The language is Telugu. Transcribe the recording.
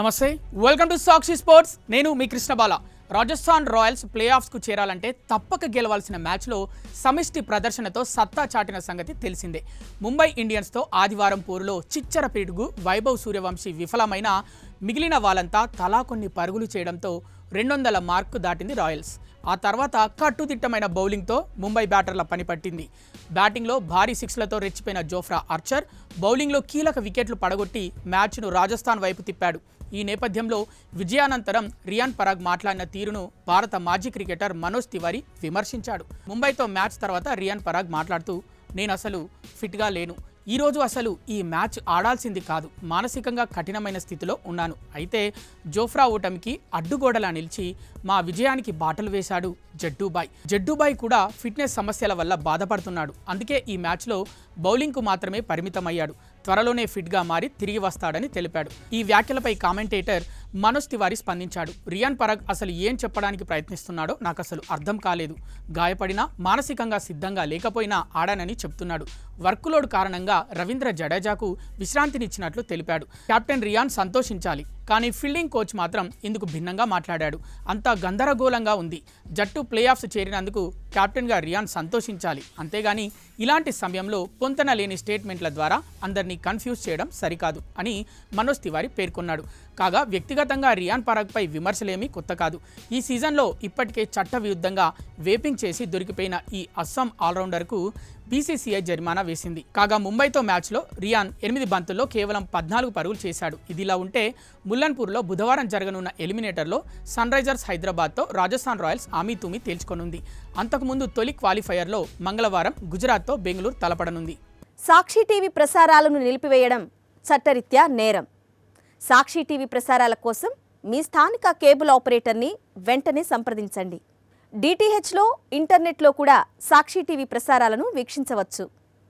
నమస్తే వెల్కమ్ టు సాక్షి స్పోర్ట్స్ నేను మీ కృష్ణబాల రాజస్థాన్ రాయల్స్ ప్లే ఆఫ్స్ కు చేరాలంటే తప్పక గెలవాల్సిన మ్యాచ్లో సమిష్టి ప్రదర్శనతో సత్తా చాటిన సంగతి తెలిసిందే. ముంబై ఇండియన్స్ తో ఆదివారం పోరులో చిచ్చర పిడుగు వైభవ్ సూర్యవంశీ విఫలమైన మిగిలిన వాళ్ళంతా తలా కొన్ని పరుగులు చేయడంతో 200 మార్కు దాటింది రాయల్స్. ఆ తర్వాత కట్టుదిట్టమైన బౌలింగ్తో ముంబై బ్యాటర్ల పని పట్టింది. బ్యాటింగ్లో భారీ సిక్స్లతో రెచ్చిపోయిన జోఫ్రా ఆర్చర్ బౌలింగ్లో కీలక వికెట్లు పడగొట్టి మ్యాచ్ను రాజస్థాన్ వైపు తిప్పాడు. ఈ నేపథ్యంలో విజయానంతరం రియాన్ పరాగ్ మాట్లాడిన తీరును భారత మాజీ క్రికెటర్ మనోజ్ తివారీ విమర్శించాడు. ముంబైతో మ్యాచ్ తర్వాత రియాన్ పరాగ్ మాట్లాడుతూ, నేను అసలు ఫిట్గా లేను, ఈరోజు అసలు ఈ మ్యాచ్ ఆడాల్సింది కాదు, మానసికంగా కఠినమైన స్థితిలో ఉన్నాను. అయితే జోఫ్రా ఓటమికి అడ్డుగోడలా నిలిచి మా విజయానికి బాటలు వేశాడు జడ్డూబాయ్ కూడా ఫిట్నెస్ సమస్యల వల్ల బాధపడుతున్నాడు. అందుకే ఈ మ్యాచ్లో బౌలింగ్కు మాత్రమే పరిమితమయ్యాడు. త్వరలోనే ఫిట్గా మారి తిరిగి వస్తాడని తెలిపాడు. ఈ వ్యాఖ్యలపై కామెంటేటర్ మనోజ్ తివారీ స్పందించాడు. రియాన్ పరాగ్ అసలు ఏం చెప్పడానికి ప్రయత్నిస్తున్నాడో నాకు అసలు అర్థం కాలేదు. గాయపడినా మానసికంగా సిద్ధంగా లేకపోయినా ఆడానని చెప్తున్నాడు. వర్క్లోడ్ కారణంగా రవీంద్ర జడేజాకు విశ్రాంతినిచ్చినట్లు తెలిపాడు. కెప్టెన్ రియాన్ సంతోషించాలి, కానీ ఫీల్డింగ్ కోచ్ మాత్రం ఇందుకు భిన్నంగా మాట్లాడాడు. అంతా గందరగోళంగా ఉంది. జట్టు ప్లే ఆఫ్స్ చేరినందుకు కెప్టెన్గా రియాన్ సంతోషించాలి, అంతేగాని ఇలాంటి సమయంలో పొంతన లేని స్టేట్మెంట్ల ద్వారా అందరినీ కన్ఫ్యూజ్ చేయడం సరికాదు అని మనోజ్ తివారీ పేర్కొన్నాడు. కాగా వ్యక్తిగతంగా రియాన్ పరాగ్పై విమర్శలేమీ కొత్త కాదు. ఈ సీజన్లో ఇప్పటికే చట్టవిరుద్ధంగా వేపింగ్ చేసి దొరికిపోయిన ఈ అస్సాం ఆల్రౌండర్కు బీసీసీఐ జరిమానా వేసింది. కాగా ముంబైతో మ్యాచ్లో రియాన్ 8 బంతుల్లో కేవలం 14 పరుగులు చేశాడు. ఇదిలా ఉంటే ముల్లన్పూర్లో బుధవారం జరగనున్న ఎలిమినేటర్లో సన్ రైజర్స్ హైదరాబాద్తో రాజస్థాన్ రాయల్స్ ఆమీతూమీ తేల్చుకొనుంది. అంతకుముందు తొలి క్వాలిఫైయర్లో మంగళవారం గుజరాత్తో బెంగళూరు తలపడనుంది. సాక్షి టీవీ ప్రసారాలను నిలిపివేయడం చట్టరీత్యా నేరం. సాక్షి టీవీ ప్రసారాల కోసం మీ స్థానిక కేబుల్ ఆపరేటర్ని వెంటనే సంప్రదించండి. డిటిహెచ్లో, ఇంటర్నెట్లో కూడా సాక్షి టీవీ ప్రసారాలను వీక్షించవచ్చు.